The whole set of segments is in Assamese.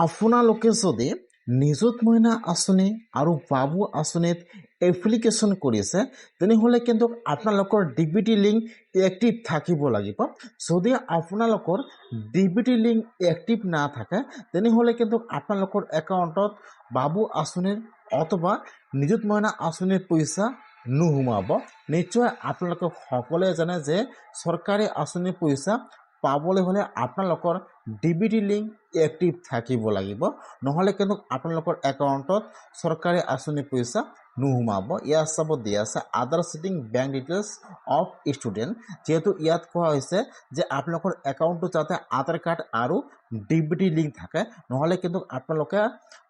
আপোনালোকে যদি নিযুত মইনা আঁচনি আৰু বাবু আঁচনিত এপ্লিকেশ্যন কৰিছে তেনেহ'লে কিন্তু আপোনালোকৰ ডিবিটি লিংক এক্টিভ থাকিব লাগিব। যদি আপোনালোকৰ ডিবিটি লিংক এক্টিভ নাথাকে তেনেহ'লে কিন্তু আপোনালোকৰ একাউণ্টত বাবু আঁচনিৰ অথবা নিযুত মইনা আঁচনিৰ পইচা নোসোমাব। নিশ্চয় আপোনালোকে সকলোৱে জানে যে চৰকাৰী আঁচনিৰ পইচা পাবলৈ হ'লে আপোনালোকৰ ডিবিটি লিংক এক্টিভ থাকিব লাগিব, নহ'লে কিন্তু আপোনালোকৰ একাউণ্টত চৰকাৰী আঁচনিৰ পইচা নোসোমাব। ইয়াত চাব দিয়া আছে Aadhaar seeding bank details of student. যিহেতু ইয়াত কোৱা হৈছে যে আপোনালোকৰ একাউণ্টটো যাতে আধাৰ কাৰ্ড আৰু ডিবিটি লিংক থাকে, নহ'লে কিন্তু আপোনালোকে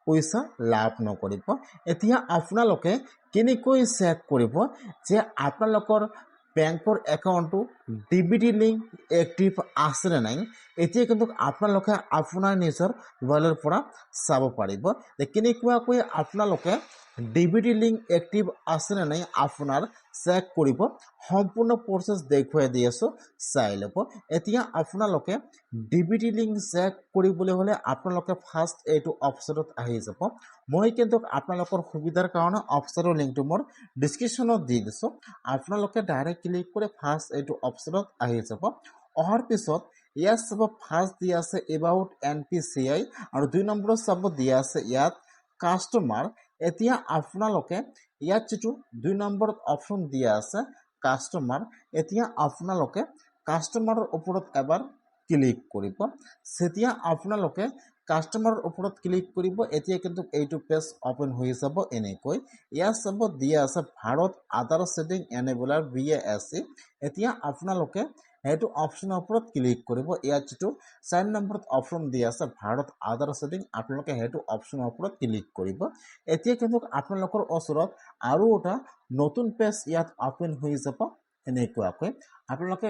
পইচা লাভ নকৰিব। এতিয়া আপোনালোকে কেনেকৈ চেক কৰিব যে আপোনালোকৰ বেংকৰ একাউণ্টটো ডিবিটি লিংক এক্টিভ আছে নে নাই? এতিয়া কিন্তু আপোনালোকে আপোনাৰ নিজৰ মোবাইলৰ পৰা চাব পাৰিব যে কেনেকুৱাকৈ আপোনালোকে ডিবিটি লিংক এক্টিভ আছে নে নাই আপোনাৰ চেক কৰিব। সম্পূৰ্ণ প্ৰচেছ দেখুৱাই দি আছোঁ, চাই ল'ব। এতিয়া আপোনালোকে ডিবিটি লিংক চেক কৰিবলৈ হ'লে আপোনালোকে ফাৰ্ষ্ট এইটো অপশ্যনত আহি যাব। মই কিন্তু আপোনালোকৰ সুবিধাৰ কাৰণে অপশ্যনৰ লিংকটো মোৰ ডিছক্ৰিপশ্যনত দি দিছোঁ। আপোনালোকে ডাইৰেক্ট ক্লিক কৰি ফাৰ্ষ্ট এইটো অপশ্যনত আহি যাব। অহাৰ পিছত ইয়াত চাব ফাৰ্ষ্ট দিয়া আছে এবাউট NPCI আৰু 2 নম্বৰত চাব দিয়া আছে ইয়াত কাষ্টমাৰ। এতিয়া আপোনালোকে ইয়াত যিটো 2 নম্বৰত অপশ্যন দিয়া আছে কাষ্টমাৰ, এতিয়া আপোনালোকে কাষ্টমাৰৰ ওপৰত এবাৰ ক্লিক কৰিব। যেতিয়া আপোনালোকে কাষ্টমাৰৰ ওপৰত ক্লিক কৰিব এতিয়া কিন্তু এইটো পেজ অপেন হৈ যাব এনেকৈ। ইয়াত চাব দিয়া আছে ভাৰত আধাৰ ছেটিং এনেবলাৰ VASC। এতিয়া আপোনালোকে সেইটো অপশ্যনৰ ওপৰত ক্লিক কৰিব। ইয়াত যিটো 4 নম্বৰত অপশ্যন দিয়া আছে ভাৰত আধাৰ ছেটিং, আপোনালোকে সেইটো অপশ্যনৰ ওপৰত ক্লিক কৰিব। এতিয়া কিন্তু আপোনালোকৰ ওচৰত আৰু এটা নতুন পেজ ইয়াত অপেন হৈ যাব এনেকুৱাকৈ। আপোনালোকে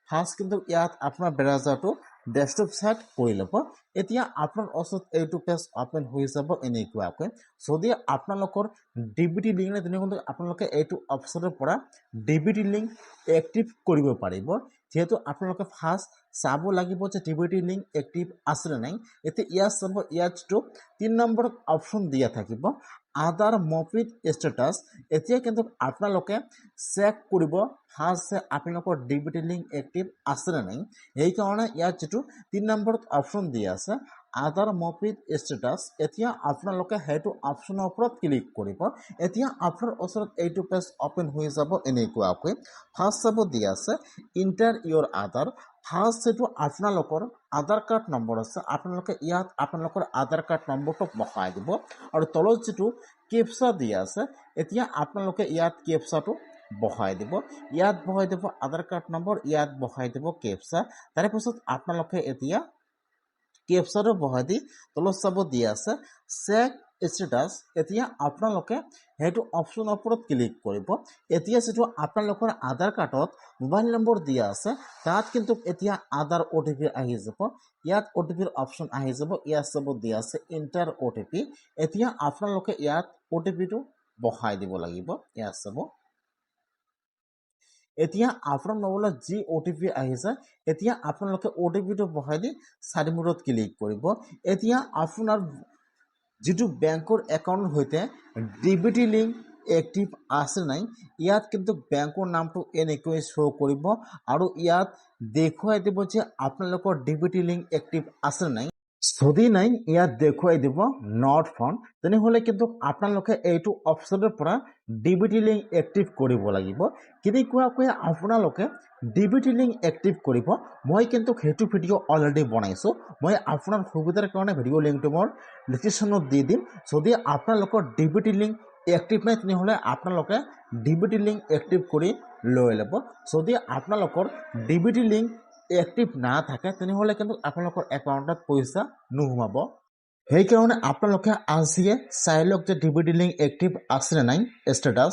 ফাৰ্ষ্ট কিন্তু ইয়াত আপোনাৰ ব্ৰাউজাৰটো ডেস্কটপ ছাইড কৰি ল'ব। এতিয়া আপোনাৰ ওচৰত এইটো পেজ অপেন হৈ যাব এনেকুৱাকৈ। যদি আপোনালোকৰ ডিবিটি লিংক নাই তেনেহ'লে আপোনালোকে এইটো অপশ্যনৰ পৰা ডিবিটি লিংক এক্টিভ কৰিব পাৰিব। যিহেতু আপোনালোকে ফাৰ্ষ্ট চাব লাগিব যে ডিবিটি লিংক এক্টিভ আছে নে নাই। এতিয়া ইয়াত চাব ইয়াত যিটো 3 নম্বৰত অপশ্যন দিয়া থাকিব আধাৰ মপিড ষ্টেটাছ। এতিয়া কিন্তু আপোনালোকে চেক কৰিব ফাৰ্ষ্ট যে আপোনালোকৰ ডিবিটি লিংক এক্টিভ আছে নে নাই। সেইকাৰণে ইয়াত যিটো 3 নম্বৰত অপশ্যন দিয়া আছে আধাৰ মপিড ষ্টেটাছ, এতিয়া আপোনালোকে সেইটো অপশ্যনৰ ওপৰত ক্লিক কৰিব। এতিয়া আপোনাৰ ওচৰত এইটো পেজ অপেন হৈ যাব এনেকুৱাকৈ। ফাৰ্ষ্ট চাব দিয়া আছে ইণ্টাৰ ইয়ৰ আধাৰ। ফাৰ্ষ্ট যিটো আপোনালোকৰ আধাৰ কাৰ্ড নম্বৰ আছে আপোনালোকে ইয়াত আপোনালোকৰ আধাৰ কাৰ্ড নম্বৰটো বহাই দিব আৰু তলত যিটো কেপচা দিয়া আছে এতিয়া আপোনালোকে ইয়াত কেপচাটো বহাই দিব। ইয়াত বহাই দিব আধাৰ কাৰ্ড নম্বৰ, ইয়াত বহাই দিব কেপচা। তাৰপিছত আপোনালোকে এতিয়া কেপচাটো বহাই দি তলত চাব দিয়া আছে চেক ষ্টেটাছ। এতিয়া আপোনালোকে সেইটো অপশ্যনৰ ওপৰত ক্লিক কৰিব। এতিয়া যিটো আপোনালোকৰ আধাৰ কাৰ্ডত মোবাইল নম্বৰ দিয়া আছে তাত কিন্তু এতিয়া আধাৰ OTP আহি যাব। ইয়াত OTPৰ অপশ্যন আহি যাব। ইয়াত চাব দিয়া আছে ইণ্টাৰ OTP। এতিয়া আপোনালোকে ইয়াত OTPটো বহাই দিব লাগিব। ইয়াত চাব এতিয়া আপোনাৰ মোবাইলত যি OTP আহিছে এতিয়া আপোনালোকে OTPটো বহাই দি চাৰিমূৰত ক্লিক কৰিব। এতিয়া আপোনাৰ যিটো বেংকৰ একাউণ্টৰ সৈতে ডিবিটি লিংক এক্টিভ আছে নাই ইয়াত কিন্তু বেংকৰ নামটো এনেকৈ শ্ব' কৰিব আৰু ইয়াত দেখুৱাই দিব যে আপোনালোকৰ ডিবিটি লিংক এক্টিভ আছে নাই। যদি নাই ইয়াত দেখুৱাই দিব নট ফাউণ্ড। তেনেহ'লে কিন্তু আপোনালোকে এইটো অপশ্যনৰ পৰা ডিবিটি লিংক এক্টিভ কৰিব লাগিব। কেনেকুৱাকৈ আপোনালোকে ডিবিটি লিংক এক্টিভ কৰিব মই কিন্তু সেইটো ভিডিঅ' অলৰেডি বনাইছোঁ। মই আপোনাৰ সুবিধাৰ কাৰণে ভিডিঅ' লিংকটো মোৰ ডিছক্ৰিপশ্যনত দি দিম। যদি আপোনালোকৰ ডিবিটি লিংক এক্টিভ নাই তেনেহ'লে আপোনালোকে ডিবিটি লিংক এক্টিভ কৰি লৈ ল'ব। যদি আপোনালোকৰ ডিবিটি লিংক এক্টিভ নাথাকে তেনেহ'লে কিন্তু আপোনালোকৰ একাউণ্টত পইচা নোসোমাব। সেইকাৰণে আপোনালোকে আজিয়ে চাই লওক যে ডিবিটি লিংক এক্টিভ আছে নে নাই ষ্টেটাছ।